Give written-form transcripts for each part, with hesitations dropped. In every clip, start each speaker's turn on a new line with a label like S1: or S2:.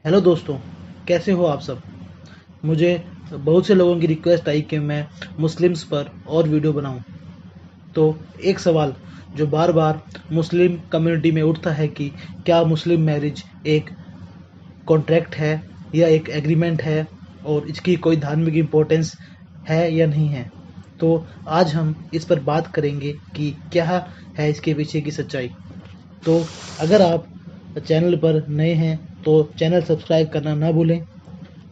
S1: Hello दोस्तों, कैसे हो आप सब। मुझे बहुत से लोगों की रिक्वेस्ट आई कि मैं मुस्लिम्स पर और वीडियो बनाऊं। तो एक सवाल जो बार बार मुस्लिम कम्युनिटी में उठता है कि क्या मुस्लिम मैरिज एक कॉन्ट्रैक्ट है या एक एग्रीमेंट है और इसकी कोई धार्मिक इम्पोर्टेंस है या नहीं है। तो आज हम इस पर बात करेंगे कि क्या है इसके पीछे की सच्चाई। तो अगर आप चैनल पर नए हैं तो चैनल सब्सक्राइब करना ना भूलें।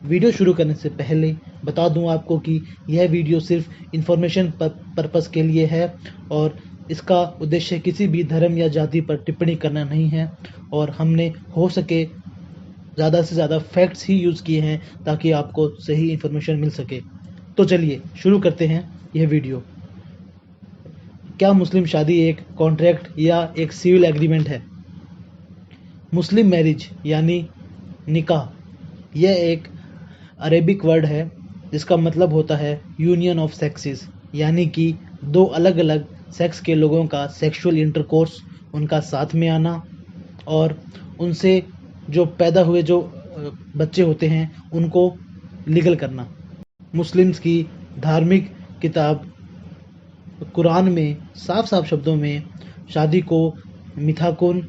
S1: वीडियो शुरू करने से पहले बता दूं आपको कि यह वीडियो सिर्फ इन्फॉर्मेशन पर्पस के लिए है और इसका उद्देश्य किसी भी धर्म या जाति पर टिप्पणी करना नहीं है और हमने हो सके ज़्यादा से ज़्यादा फैक्ट्स ही यूज़ किए हैं ताकि आपको सही इन्फॉर्मेशन मिल सके। तो चलिए शुरू करते हैं यह वीडियो। क्या मुस्लिम शादी एक कॉन्ट्रैक्ट या एक सिविल एग्रीमेंट है? मुस्लिम मैरिज यानी निकाह यह एक अरेबिक वर्ड है जिसका मतलब होता है यूनियन ऑफ सेक्सेस, यानी कि दो अलग अलग सेक्स के लोगों का सेक्सुअल इंटरकोर्स, उनका साथ में आना और उनसे जो पैदा हुए जो बच्चे होते हैं उनको लीगल करना। मुस्लिम्स की धार्मिक किताब कुरान में साफ साफ शब्दों में शादी को मिथाकुन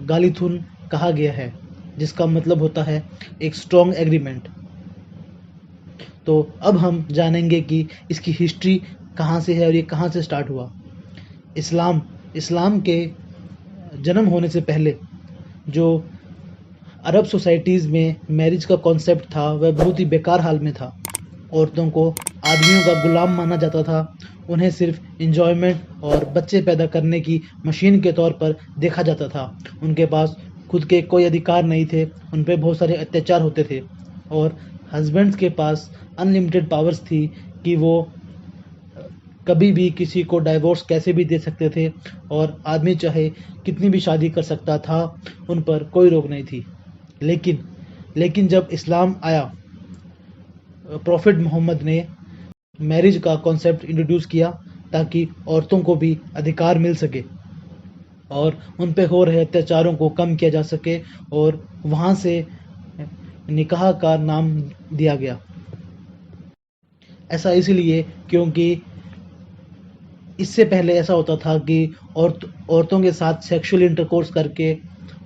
S1: गालिथुन कहा गया है, जिसका मतलब होता है एक स्ट्रॉन्ग एग्रीमेंट। तो अब हम जानेंगे कि इसकी हिस्ट्री कहाँ से है और ये कहाँ से स्टार्ट हुआ। इस्लाम के जन्म होने से पहले जो अरब सोसाइटीज़ में मैरिज का कॉन्सेप्ट था वह बहुत ही बेकार हाल में था। औरतों को आदमियों का गुलाम माना जाता था, उन्हें सिर्फ इंजॉयमेंट और बच्चे पैदा करने की मशीन के तौर पर देखा जाता था। उनके पास खुद के कोई अधिकार नहीं थे, उन पे बहुत सारे अत्याचार होते थे और हस्बैंड्स के पास अनलिमिटेड पावर्स थी कि वो कभी भी किसी को डाइवोर्स कैसे भी दे सकते थे और आदमी चाहे कितनी भी शादी कर सकता था, उन पर कोई रोक नहीं थी। लेकिन जब इस्लाम आया, प्रॉफिट मोहम्मद ने मैरिज का कॉन्सेप्ट इंट्रोड्यूस किया ताकि औरतों को भी अधिकार मिल सके और उन पे हो रहे अत्याचारों को कम किया जा सके, और वहाँ से निकाह का नाम दिया गया। ऐसा इसलिए क्योंकि इससे पहले ऐसा होता था कि औरतों के साथ सेक्सुअल इंटरकोर्स करके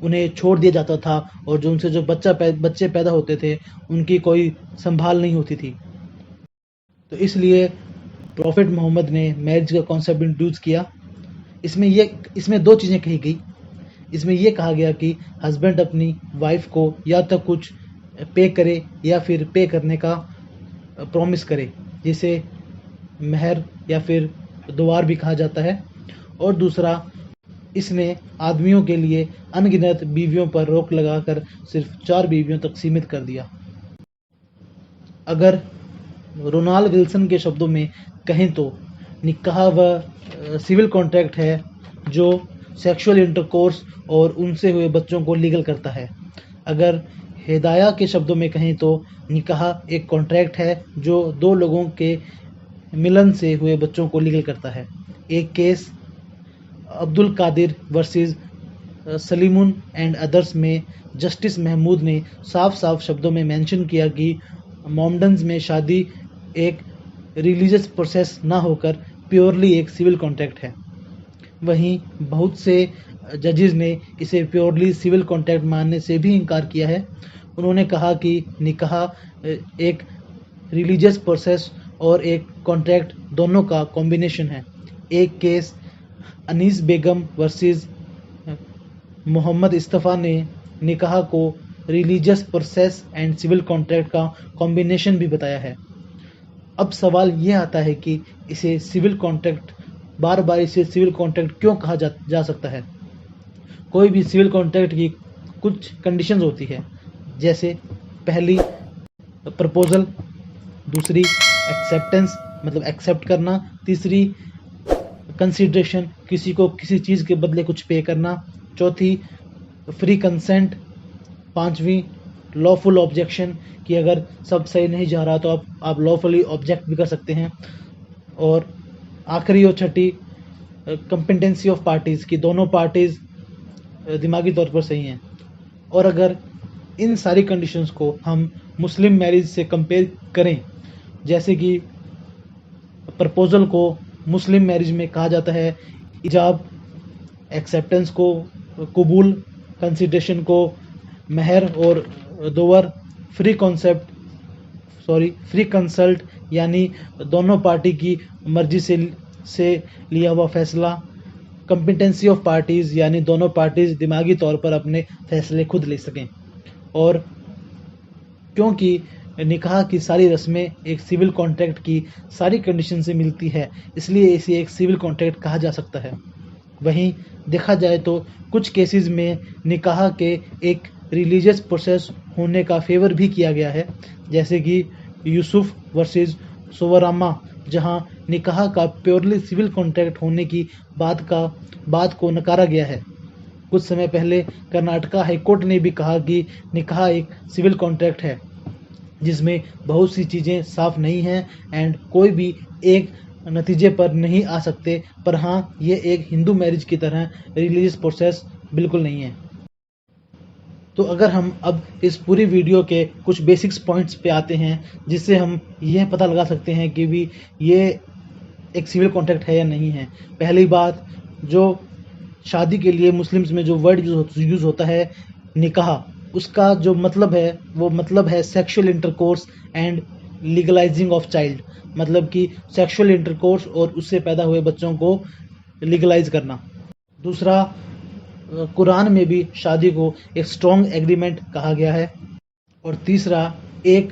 S1: उन्हें छोड़ दिया जाता था और जो उनसे जो बच्चे पैदा होते थे उनकी कोई संभाल नहीं होती थी। तो इसलिए प्रॉफिट मोहम्मद ने मैरिज का कॉन्सेप्ट इंट्रोड्यूस किया। इसमें दो चीज़ें कही गई। इसमें ये कहा गया कि हस्बैंड अपनी वाइफ को या तो कुछ पे करे या फिर पे करने का प्रॉमिस करे, जिसे महर या फिर दुआर भी कहा जाता है। और दूसरा, इसने आदमियों के लिए अनगिनत बीवियों पर रोक लगाकर सिर्फ 4 बीवियों तक सीमित कर दिया। अगर रोनाल्ड विल्सन के शब्दों में कहें तो निकाह वह सिविल कॉन्ट्रैक्ट है जो सेक्सुअल इंटरकोर्स और उनसे हुए बच्चों को लीगल करता है। अगर हिदाया के शब्दों में कहें तो निकाह एक कॉन्ट्रैक्ट है जो दो लोगों के मिलन से हुए बच्चों को लीगल करता है। एक case Abdul Qadir versus Salimun and others में जस्टिस महमूद ने साफ साफ शब्दों में मेंशन किया कि मोमडन्स में शादी एक रिलीजियस प्रोसेस ना होकर प्योरली एक सिविल कॉन्ट्रैक्ट है। वहीं बहुत से जजेस ने इसे प्योरली सिविल कॉन्ट्रैक्ट मानने से भी इनकार किया है। उन्होंने कहा कि निकाह एक रिलीजियस प्रोसेस और एक कॉन्ट्रैक्ट दोनों का कॉम्बिनेशन है। एक केस अनीस बेगम वर्सेस मोहम्मद इस्तफ़ा ने निकाह को religious process and civil contract का कॉम्बिनेशन भी बताया है। अब सवाल ये आता है कि इसे सिविल कॉन्ट्रैक्ट बार बार इसे सिविल कॉन्ट्रैक्ट क्यों कहा जा सकता है। कोई भी सिविल कॉन्ट्रैक्ट की कुछ कंडीशंस होती है, जैसे पहली प्रपोजल, दूसरी एक्सेप्टेंस मतलब एक्सेप्ट करना, तीसरी कंसिडरेशन किसी को किसी चीज़ के बदले कुछ पे करना, चौथी फ्री कंसेंट, पांचवी लॉफुल ऑब्जेक्शन कि अगर सब सही नहीं जा रहा तो आप लॉफुली ऑब्जेक्ट भी कर सकते हैं, और आखिरी और छठी कंपिटेंसी ऑफ पार्टीज़ कि दोनों पार्टीज़ दिमागी तौर पर सही हैं। और अगर इन सारी कंडीशंस को हम मुस्लिम मैरिज से कंपेयर करें, जैसे कि प्रपोजल को मुस्लिम मैरिज में कहा जाता है इजाब, एक्सेप्टेंस को कबूल, कंसिडरेशन को महर और दोवर, फ्री कंसल्ट यानी दोनों पार्टी की मर्जी से लिया हुआ फैसला, कॉम्पिटेंसी ऑफ पार्टीज़ यानी दोनों पार्टीज दिमागी तौर पर अपने फैसले खुद ले सकें। और क्योंकि निकाह की सारी रस्में एक सिविल कॉन्ट्रैक्ट की सारी कंडीशन से मिलती है, इसलिए इसे एक सिविल कॉन्ट्रैक्ट कहा जा सकता है। वहीं देखा जाए तो कुछ केसेस में निकाह के एक रिलीजियस प्रोसेस होने का फेवर भी किया गया है, जैसे कि यूसुफ वर्सेस सोवरामा, जहां निकाह का प्योरली सिविल कॉन्ट्रैक्ट होने की बात को नकारा गया है। कुछ समय पहले कर्नाटका हाईकोर्ट ने भी कहा कि निकाह एक सिविल कॉन्ट्रैक्ट है जिसमें बहुत सी चीज़ें साफ नहीं हैं एंड कोई भी एक नतीजे पर नहीं आ सकते, पर हाँ, ये एक हिंदू मैरिज की तरह रिलीजियस प्रोसेस बिल्कुल नहीं है। तो अगर हम अब इस पूरी वीडियो के कुछ बेसिक्स पॉइंट्स पे आते हैं, जिससे हम यह पता लगा सकते हैं कि भी ये एक सिविल कॉन्ट्रैक्ट है या नहीं है। पहली बात, जो शादी के लिए मुस्लिम्स में जो वर्ड यूज़ होता है निकाह, उसका जो मतलब है वो मतलब है sexual intercourse and legalising of child, मतलब कि सेक्सुअल इंटरकोर्स और उससे पैदा हुए बच्चों को लीगलाइज करना। दूसरा, कुरान में भी शादी को एक स्ट्रॉन्ग एग्रीमेंट कहा गया है। और तीसरा, एक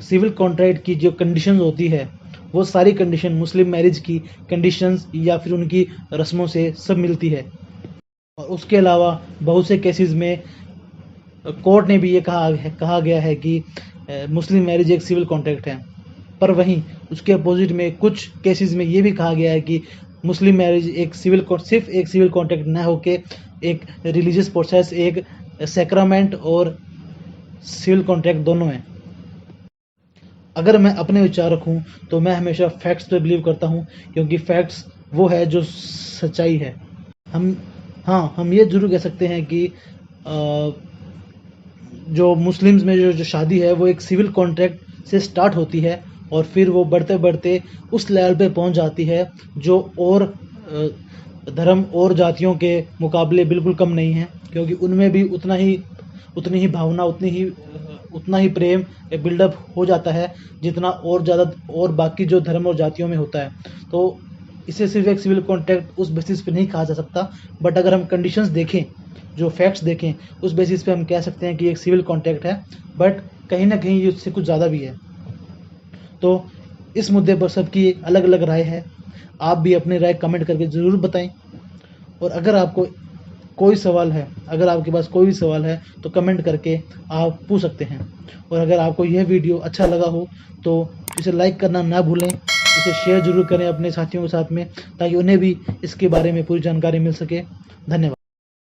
S1: सिविल कॉन्ट्रैक्ट की जो कंडीशंस होती है वो सारी कंडीशन मुस्लिम मैरिज की कंडीशंस या फिर उनकी रस्मों से सब मिलती है। और उसके अलावा बहुत से केसेस में कोर्ट ने भी ये कहा गया है कि मुस्लिम मैरिज एक सिविल कॉन्ट्रैक्ट है। पर वहीं उसके अपोजिट में कुछ केसेस में ये भी कहा गया है कि मुस्लिम मैरिज सिर्फ एक सिविल कॉन्ट्रैक्ट न होके एक रिलीजियस प्रोसेस, एक सैक्रामेंट और सिविल कॉन्ट्रैक्ट दोनों हैं। अगर मैं अपने विचार रखूं तो मैं हमेशा फैक्ट्स पे बिलीव करता हूं, क्योंकि फैक्ट्स वो है जो सच्चाई है। हम ये जरूर कह सकते हैं कि जो मुस्लिम्स में जो शादी है वो एक सिविल कॉन्ट्रैक्ट से स्टार्ट होती है और फिर वो बढ़ते बढ़ते उस लेवल पे पहुंच जाती है जो और धर्म और जातियों के मुकाबले बिल्कुल कम नहीं है, क्योंकि उनमें भी उतनी ही भावना, उतना ही प्रेम बिल्डअप हो जाता है जितना और बाकी जो धर्म और जातियों में होता है। तो इसे सिर्फ एक सिविल कॉन्ट्रैक्ट उस बेसिस पे नहीं कहा जा सकता, बट अगर हम कंडीशंस देखें, जो फैक्ट्स देखें, उस बेसिस पे हम कह सकते हैं कि एक सिविल कॉन्ट्रैक्ट है, बट कहीं ना कहीं इससे कुछ ज़्यादा भी है। तो इस मुद्दे पर सबकी अलग अलग राय है। आप भी अपनी राय कमेंट करके ज़रूर बताएं। और अगर आपको कोई सवाल है, अगर आपके पास कोई भी सवाल है तो कमेंट करके आप पूछ सकते हैं। और अगर आपको यह वीडियो अच्छा लगा हो तो इसे लाइक करना ना भूलें, इसे शेयर जरूर करें अपने साथियों के साथ में, ताकि उन्हें भी इसके बारे में पूरी जानकारी मिल सके। धन्यवाद।